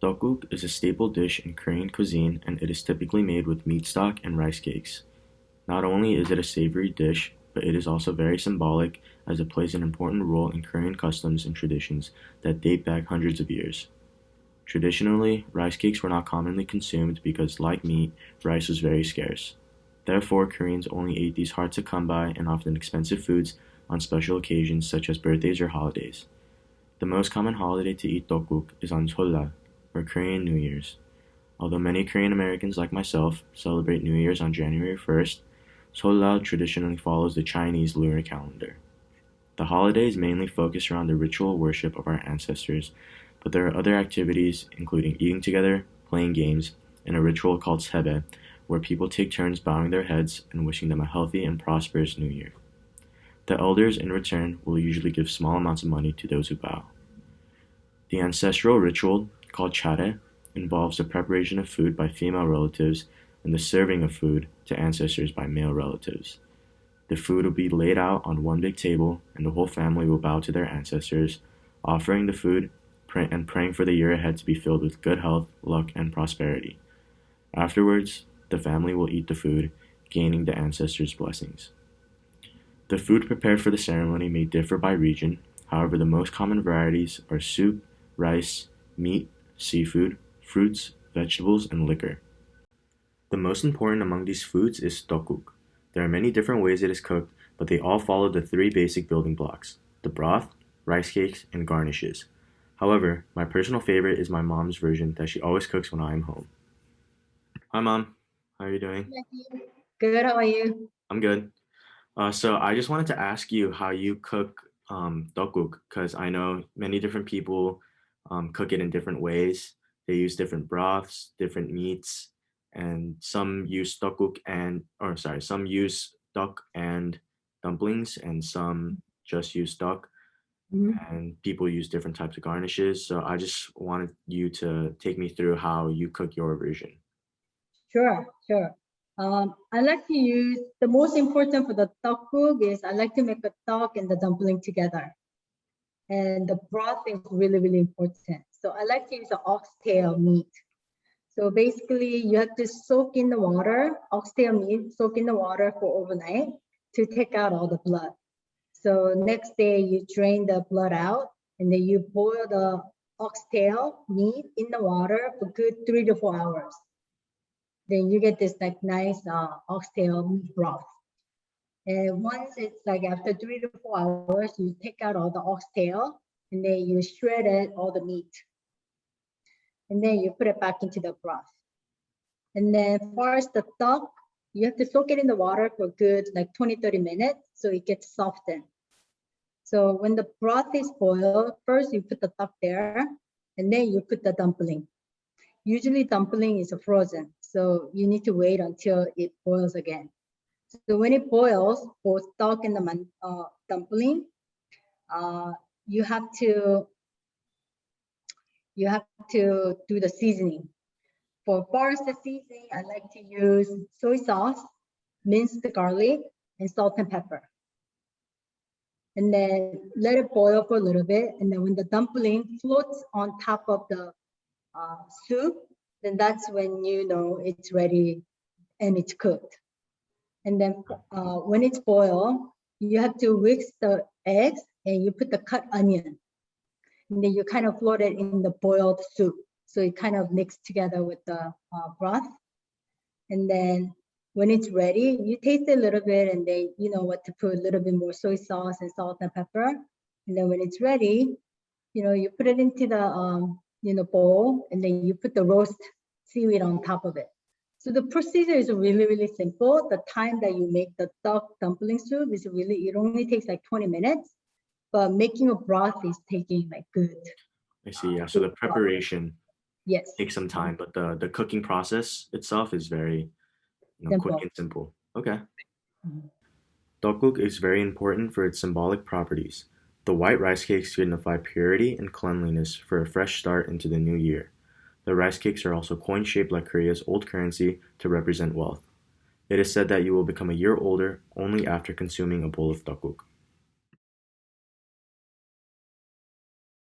Tteokguk is a staple dish in Korean cuisine and it is typically made with meat stock and rice cakes. Not only is it a savory dish, but it is also very symbolic as it plays an important role in Korean customs and traditions that date back hundreds of years. Traditionally, rice cakes were not commonly consumed because, like meat, rice was very scarce. Therefore, Koreans only ate these hard to come by and often expensive foods on special occasions such as birthdays or holidays. The most common holiday to eat tteokguk is on Seollal, or Korean New Year's. Although many Korean Americans like myself celebrate New Year's on January 1st, Seollal traditionally follows the Chinese lunar calendar. The holiday is mainly focused around the ritual worship of our ancestors, but there are other activities including eating together, playing games, and a ritual called sebe, where people take turns bowing their heads and wishing them a healthy and prosperous new year. The elders, in return, will usually give small amounts of money to those who bow. The ancestral ritual, called chare, involves the preparation of food by female relatives and the serving of food to ancestors by male relatives. The food will be laid out on one big table, and the whole family will bow to their ancestors, offering the food and praying for the year ahead to be filled with good health, luck, and prosperity. Afterwards, the family will eat the food, gaining the ancestors' blessings. The food prepared for the ceremony may differ by region, however, the most common varieties are soup, rice, meat, seafood, fruits, vegetables, and liquor. The most important among these foods is tteokguk. There are many different ways it is cooked, but they all follow the three basic building blocks: the broth, rice cakes, and garnishes. However, my personal favorite is my mom's version that she always cooks when I am home. Hi, Mom. How are you doing? Good, how are you? I'm good. So I just wanted to ask you how you cook tteokguk because I know many different people cook it in different ways. They use different broths, different meats, and some use tteokguk and, or sorry, some use duck and dumplings, and some just use duck. Mhm. And people use different types of garnishes. So I just wanted you to take me through how you cook your version. Sure. I like to use the most important for the tteokguk is I like to make a duck and the dumpling together, and the broth is really important. So I like to use the oxtail meat. So basically, you have to soak in the water, oxtail meat, soak in the water for overnight to take out all the blood. So next day you drain the blood out, and then you boil the oxtail meat in the water for good 3 to 4 hours. Then you get this like nice oxtail meat broth. And once it's like after 3 to 4 hours, you take out all the oxtail and then you shred it, all the meat. And then you put it back into the broth. And then first the duck, you have to soak it in the water for good like 20-30 minutes so it gets softened. So when the broth is boiled, first you put the duck there and then you put the dumpling. Usually dumpling is frozen, so you need to wait until it boils again. So when it boils, both duck and the dumpling, uh, you have to do the seasoning. For first the seasoning, I like to use soy sauce, minced garlic, and salt and pepper. And then let it boil for a little bit. And then when the dumpling floats on top of the soup, then that's when you know it's ready and it's cooked. And then when it's boiled, you have to whisk the eggs and you put the cut onion. And then you kind of float it in the boiled soup. So it kind of mixed together with the broth. And then when it's ready, you taste it a little bit and then you know what to put, a little bit more soy sauce and salt and pepper. And then when it's ready, you put it into the bowl, and then you put the roast seaweed on top of it. So the procedure is really simple. The time that you make the duck dumpling soup is it only takes like 20 minutes, but making a broth is taking like good. I see. Yeah. So the preparation Yes. takes some time, but the cooking process itself is very, quick Simple. and simple. Okay. Mhm. Tteokguk is very important for its symbolic properties. The white rice cakes signify purity and cleanliness for a fresh start into the new year. The rice cakes are also coin shaped like Korea's old currency to represent wealth. It is said that you will become a year older only after consuming a bowl of tteokguk.